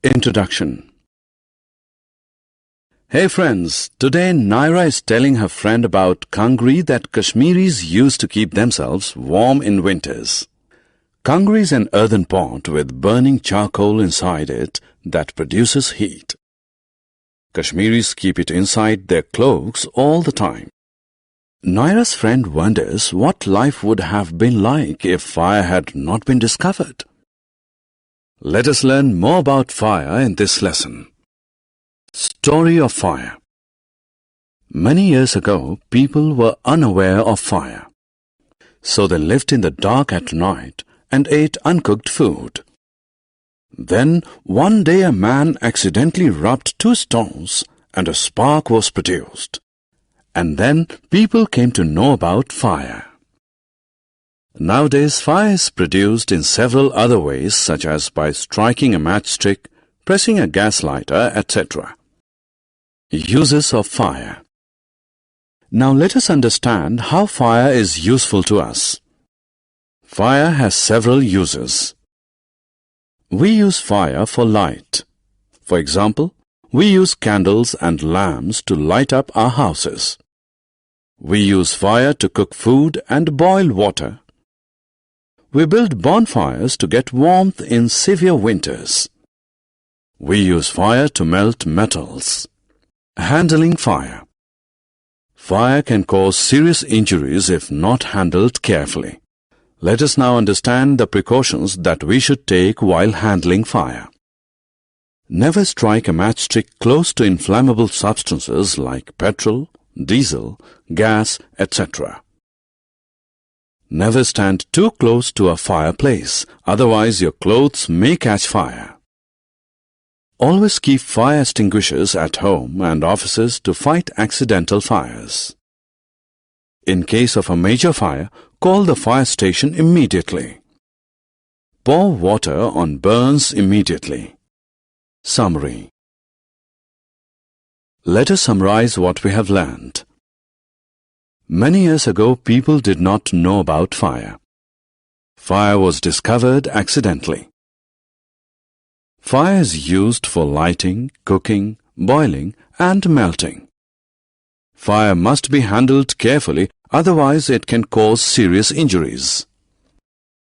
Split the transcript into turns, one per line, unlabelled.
Introduction. Hey friends, today Naira is telling her friend about kangri that Kashmiris use to keep themselves warm in winters. Kangri is an earthen pot with burning charcoal inside it that produces heat. Kashmiris keep it inside their cloaks all the time. Naira's friend wonders what life would have been like if fire had not been discovered. Let us learn more about fire in this lesson. Story of fire. Many years ago, people were unaware of fire. So they lived in the dark at night and ate uncooked food. Then, one day a man accidentally rubbed two stones and a spark was produced. And then people came to know about fire. Nowadays, fire is produced in several other ways, such as by striking a matchstick, pressing a gas lighter, etc. Uses of fire. Now let us understand how fire is useful to us. Fire has several uses. We use fire for light. For example, we use candles and lamps to light up our houses. We use fire to cook food and boil water. We build bonfires to get warmth in severe winters. We use fire to melt metals. Handling fire. Fire can cause serious injuries if not handled carefully. Let us now understand the precautions that we should take while handling fire. Never strike a matchstick close to inflammable substances like petrol, diesel, gas, etc. Never stand too close to a fireplace, otherwise your clothes may catch fire. Always keep fire extinguishers at home and offices to fight accidental fires. In case of a major fire, call the fire station immediately. Pour water on burns immediately. Summary. Let us summarize what we have learned. Many years ago, people did not know about fire. Fire was discovered accidentally. Fire is used for lighting, cooking, boiling, and melting. Fire must be handled carefully, otherwise it can cause serious injuries.